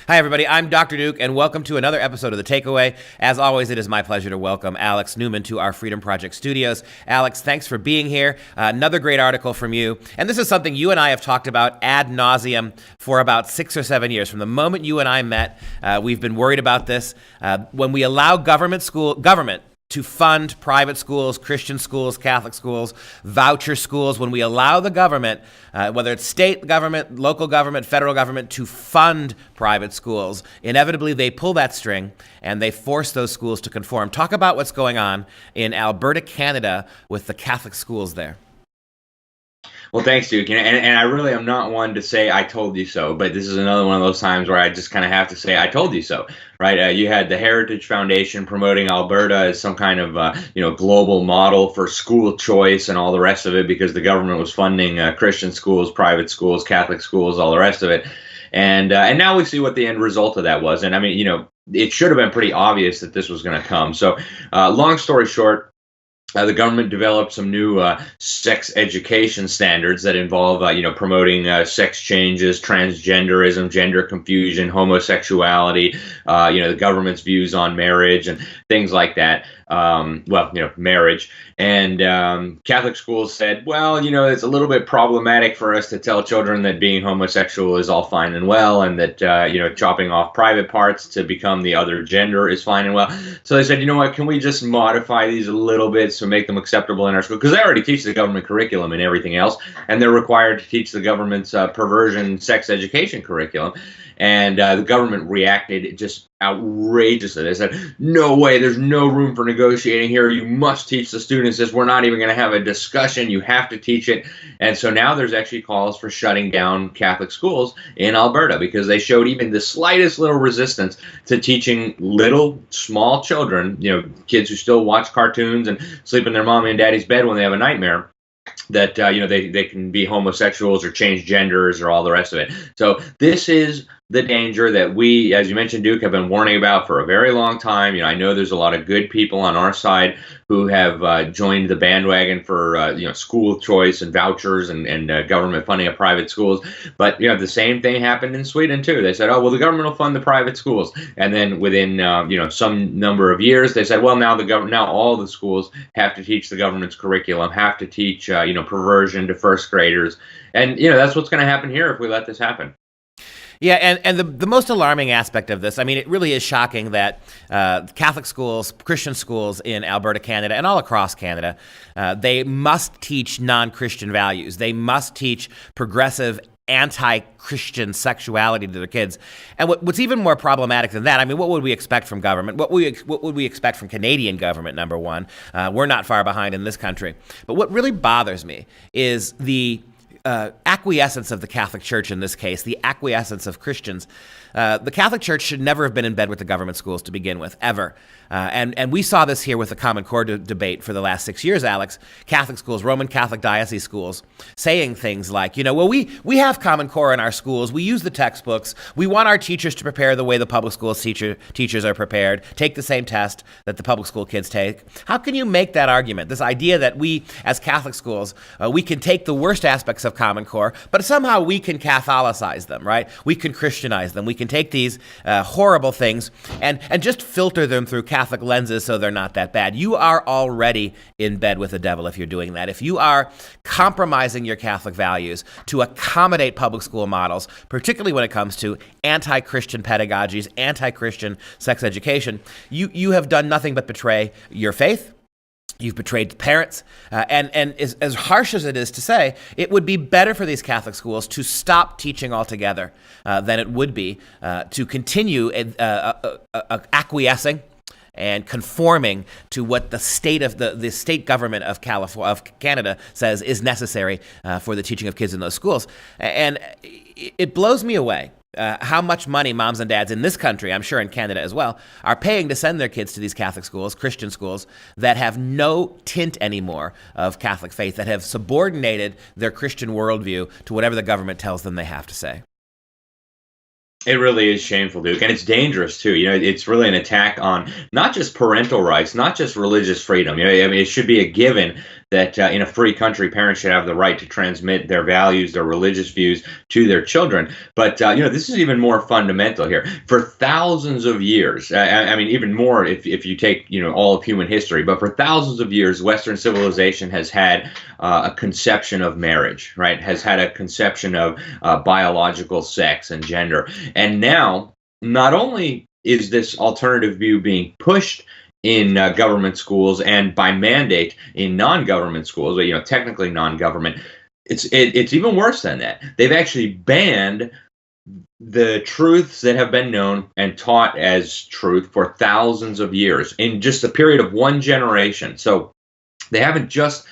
Hi, everybody. I'm Dr. Duke, and welcome to another episode of The Takeaway. As always, it is my pleasure to welcome Alex Newman to our Freedom Project studios. Alex, thanks for being here. Another great article from you. And this is something you and I have talked about ad nauseum for about 6 or 7 years. From the moment you and I met, we've been worried about this. When we allow government to fund private schools, Christian schools, Catholic schools, voucher schools, when we allow the government, whether it's state government, local government, federal government, to fund private schools, inevitably they pull that string and they force those schools to conform. Talk about what's going on in Alberta, Canada, with the Catholic schools there. Well, thanks, Duke. And I really am not one to say I told you so, but this is another one of those times where I just kind of have to say I told you so, right? You had the Heritage Foundation promoting Alberta as some kind of global model for school choice and all the rest of it because the government was funding Christian schools, private schools, Catholic schools, all the rest of it. And now we see what the end result of that was. And I mean, it should have been pretty obvious that this was going to come. So long story short, the government developed some new sex education standards that involve, promoting sex changes, transgenderism, gender confusion, homosexuality, the government's views on marriage and things like that. Marriage. And Catholic schools said, well, it's a little bit problematic for us to tell children that being homosexual is all fine and well, and that, chopping off private parts to become the other gender is fine and well. So they said, you know what, can we just modify these a little bit to make them acceptable in our school? Because they already teach the government curriculum and everything else, and they're required to teach the government's perversion sex education curriculum. And the government reacted just outrageously. They said, no way, there's no room for negotiating here. You must teach the students this. We're not even going to have a discussion. You have to teach it. And so now there's actually calls for shutting down Catholic schools in Alberta because they showed even the slightest little resistance to teaching little, small children, kids who still watch cartoons and sleep in their mommy and daddy's bed when they have a nightmare, that they can be homosexuals or change genders or all the rest of it. So this is the danger that we, as you mentioned, Duke, have been warning about for a very long time. I know there's a lot of good people on our side who have joined the bandwagon for school choice and vouchers and government funding of private schools. But the same thing happened in Sweden too. They said, oh well, the government will fund the private schools, and then within some number of years, they said, well, now all the schools have to teach the government's curriculum, have to teach perversion to first graders, and that's what's going to happen here if we let this happen. Yeah, and the most alarming aspect of this, I mean, it really is shocking that Catholic schools, Christian schools in Alberta, Canada, and all across Canada, they must teach non-Christian values. They must teach progressive anti-Christian sexuality to their kids. And what's even more problematic than that, I mean, what would we expect from government? What would we expect from Canadian government, number one? We're not far behind in this country. But what really bothers me is the acquiescence of the Catholic Church in this case, the acquiescence of Christians. The Catholic Church should never have been in bed with the government schools to begin with, ever. And we saw this here with the Common Core debate for the last 6 years, Alex. Catholic schools, Roman Catholic diocese schools, saying things like, well, we have Common Core in our schools. We use the textbooks. We want our teachers to prepare the way the public school teachers are prepared, take the same test that the public school kids take. How can you make that argument? This idea that we, as Catholic schools, we can take the worst aspects of Common Core, but somehow we can Catholicize them, right? We can Christianize them. We can take these horrible things and just filter them through Catholic lenses so they're not that bad. You are already in bed with the devil if you're doing that. If you are compromising your Catholic values to accommodate public school models, particularly when it comes to anti-Christian pedagogies, anti-Christian sex education, you have done nothing but betray your faith. You've betrayed parents, and as harsh as it is to say, it would be better for these Catholic schools to stop teaching altogether than it would be to continue acquiescing and conforming to what the state of the state government of Canada says is necessary for the teaching of kids in those schools. And it blows me away how much money moms and dads in this country, I'm sure in Canada as well, are paying to send their kids to these Catholic schools, Christian schools, that have no tint anymore of Catholic faith, that have subordinated their Christian worldview to whatever the government tells them they have to say. It really is shameful, Duke, and it's dangerous too. It's really an attack on not just parental rights, not just religious freedom. It should be a given that in a free country, parents should have the right to transmit their values, their religious views to their children. But this is even more fundamental here. For thousands of years, I mean, even more if you take all of human history, but for thousands of years, Western civilization has had a conception of marriage, right? Has had a conception of biological sex and gender, and now not only is this alternative view being pushed in government schools and by mandate in non-government schools, but technically non-government, it's even worse than that. They've actually banned the truths that have been known and taught as truth for thousands of years in just a period of one generation. So they haven't just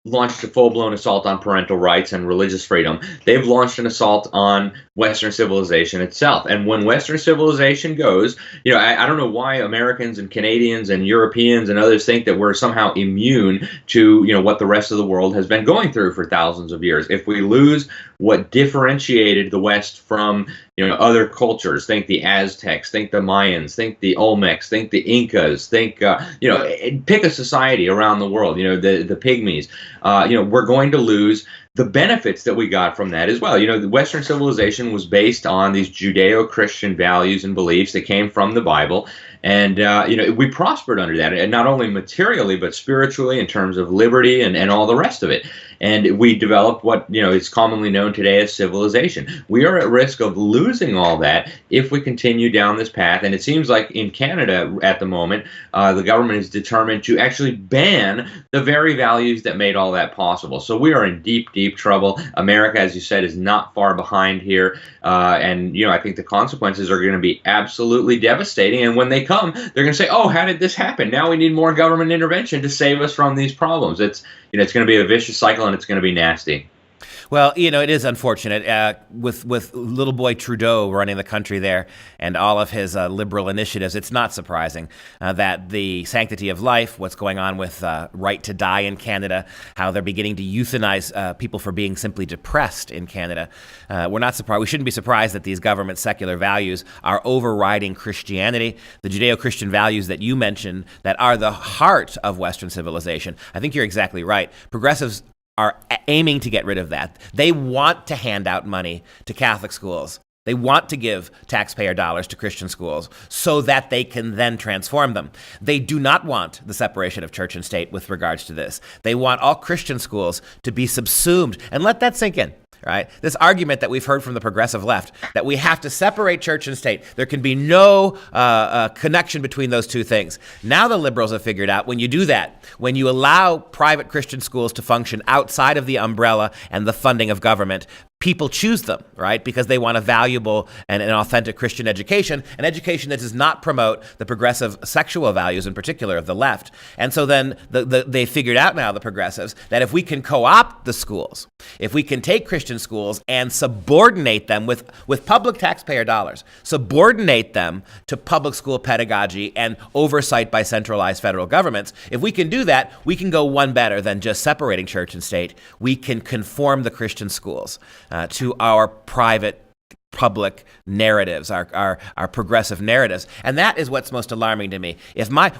launched a full-blown assault on parental rights and religious freedom. They've launched an assault on Western civilization itself. And when Western civilization goes, I don't know why Americans and Canadians and Europeans and others think that we're somehow immune to, what the rest of the world has been going through for thousands of years. If we lose what differentiated the West from, other cultures, think the Aztecs, think the Mayans, think the Olmecs, think the Incas, think, pick a society around the world, the Pygmies, we're going to lose the benefits that we got from that as well. The Western civilization was based on these Judeo-Christian values and beliefs that came from the Bible. And, we prospered under that, and not only materially, but spiritually in terms of liberty and all the rest of it. And we developed what, is commonly known today as civilization. We are at risk of losing all that if we continue down this path. And it seems like in Canada at the moment, the government is determined to actually ban the very values that made all that possible. So we are in deep, deep trouble. America, as you said, is not far behind here. And, I think the consequences are going to be absolutely devastating. And when they come, they're going to say, oh, how did this happen? Now we need more government intervention to save us from these problems. It's going to be a vicious cycle, and it's going to be nasty. Well, it is unfortunate with little boy Trudeau running the country there and all of his liberal initiatives. It's not surprising that the sanctity of life, what's going on with right to die in Canada, how they're beginning to euthanize people for being simply depressed in Canada. We're not surprised. We shouldn't be surprised that these government secular values are overriding Christianity, the Judeo-Christian values that you mentioned that are the heart of Western civilization. I think you're exactly right. Progressives are aiming to get rid of that. They want to hand out money to Catholic schools. They want to give taxpayer dollars to Christian schools so that they can then transform them. They do not want the separation of church and state with regards to this. They want all Christian schools to be subsumed. And let that sink in. Right? This argument that we've heard from the progressive left, that we have to separate church and state. There can be no connection between those two things. Now the liberals have figured out when you do that, when you allow private Christian schools to function outside of the umbrella and the funding of government, people choose them, right? Because they want a valuable and an authentic Christian education, an education that does not promote the progressive sexual values in particular of the left. And so then they figured out now, the progressives, that if we can co-opt the schools, if we can take Christian schools and subordinate them with public taxpayer dollars, subordinate them to public school pedagogy and oversight by centralized federal governments, if we can do that, we can go one better than just separating church and state. We can conform the Christian schools to our private public narratives, our progressive narratives. And that is what's most alarming to me.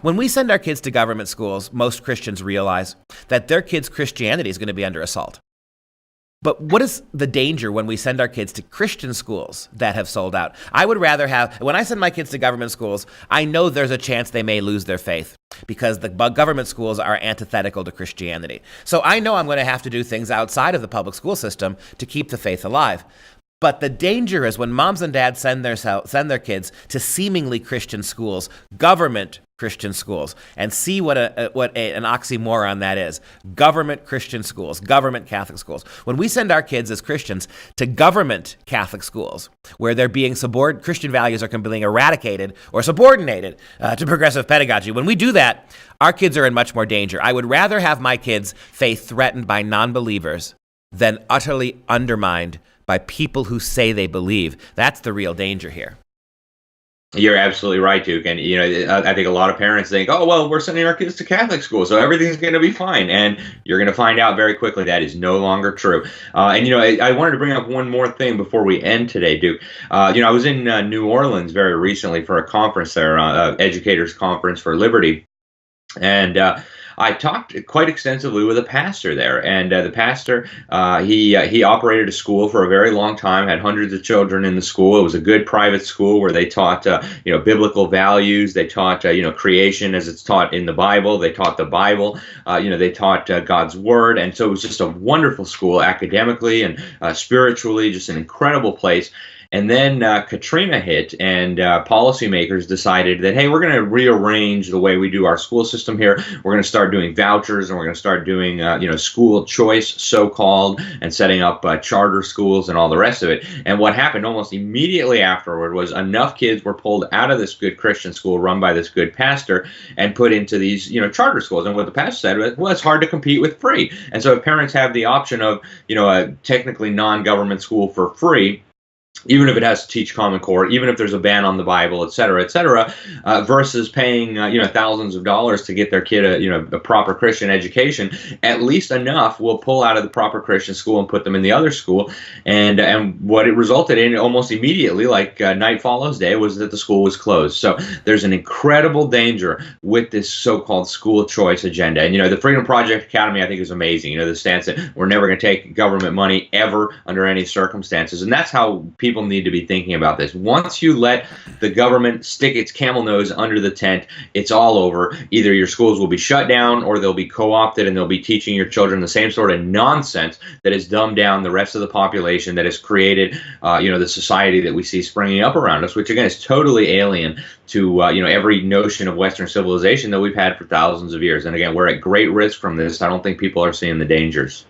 When we send our kids to government schools, most Christians realize that their kids' Christianity is going to be under assault. But what is the danger when we send our kids to Christian schools that have sold out? I would rather when I send my kids to government schools, I know there's a chance they may lose their faith because the government schools are antithetical to Christianity. So I know I'm going to have to do things outside of the public school system to keep the faith alive. But the danger is when moms and dads send their kids to seemingly Christian schools, government Christian schools, and see what an oxymoron that is. Government Christian schools, government Catholic schools. When we send our kids as Christians to government Catholic schools, where they're being Christian values are being eradicated or subordinated to progressive pedagogy, when we do that, our kids are in much more danger. I would rather have my kids' faith threatened by non-believers than utterly undermined by people who say they believe. That's the real danger here. You're absolutely right, Duke. And, I think a lot of parents think, oh, well, we're sending our kids to Catholic school, so everything's going to be fine. And you're going to find out very quickly that is no longer true. I wanted to bring up one more thing before we end today, Duke. I was in New Orleans very recently for a conference there, Educators Conference for Liberty. And I talked quite extensively with a pastor there, and the pastor, he operated a school for a very long time, had hundreds of children in the school. It was a good private school where they taught, biblical values. They taught, creation as it's taught in the Bible. They taught the Bible. They taught God's word, and so it was just a wonderful school academically and spiritually, just an incredible place. And then Katrina hit, and policymakers decided that, hey, we're going to rearrange the way we do our school system here. We're going to start doing vouchers, and we're going to start doing, school choice, so-called, and setting up charter schools and all the rest of it. And what happened almost immediately afterward was enough kids were pulled out of this good Christian school run by this good pastor and put into these, charter schools. And what the pastor said was, well, it's hard to compete with free. And so if parents have the option of, a technically non-government school for free, even if it has to teach Common Core, even if there's a ban on the Bible, et cetera, versus paying thousands of dollars to get their kid a proper Christian education, at least enough will pull out of the proper Christian school and put them in the other school. And what it resulted in almost immediately, like night follows day, was that the school was closed. So there's an incredible danger with this so-called school choice agenda. And the Freedom Project Academy, I think, is amazing. The stance that we're never going to take government money ever under any circumstances, and that's how people need to be thinking about this. Once you let the government stick its camel nose under the tent, it's all over. Either your schools will be shut down or they'll be co-opted, and they'll be teaching your children the same sort of nonsense that has dumbed down the rest of the population, that has created the society that we see springing up around us, which again is totally alien to every notion of Western civilization that we've had for thousands of years. And again, we're at great risk from this. I don't think people are seeing the dangers.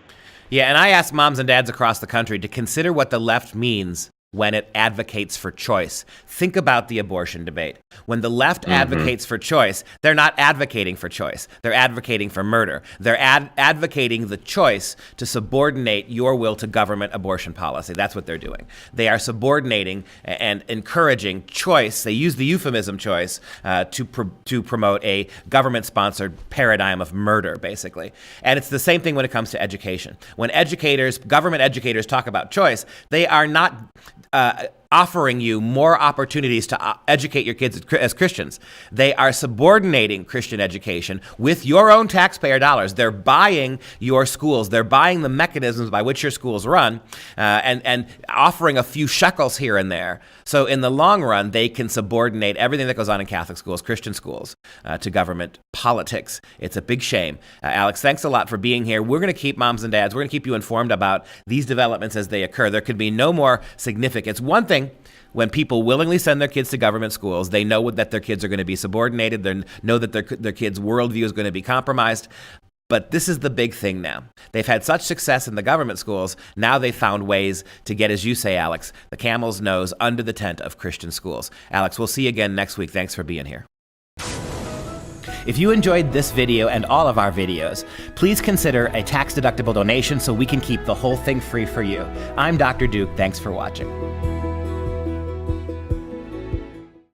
Yeah, and I ask moms and dads across the country to consider what the left means when it advocates for choice. Think about the abortion debate. When the left advocates for choice, they're not advocating for choice. They're advocating for murder. They're advocating the choice to subordinate your will to government abortion policy. That's what they're doing. They are subordinating and encouraging choice. They use the euphemism choice to promote a government-sponsored paradigm of murder, basically. And it's the same thing when it comes to education. When government educators talk about choice, they are not offering you more opportunities to educate your kids as Christians. They are subordinating Christian education with your own taxpayer dollars. They're buying your schools. They're buying the mechanisms by which your schools run and offering a few shekels here and there. So in the long run, they can subordinate everything that goes on in Catholic schools, Christian schools, to government politics. It's a big shame. Alex, thanks a lot for being here. We're going to keep moms and dads, we're going to keep you informed about these developments as they occur. There could be no more significance. One thing, when people willingly send their kids to government schools, they know that their kids are going to be subordinated. They know that their kids' worldview is going to be compromised. But this is the big thing now. They've had such success in the government schools. Now they've found ways to get, as you say, Alex, the camel's nose under the tent of Christian schools. Alex, we'll see you again next week. Thanks for being here. If you enjoyed this video and all of our videos, please consider a tax-deductible donation so we can keep the whole thing free for you. I'm Dr. Duke. Thanks for watching.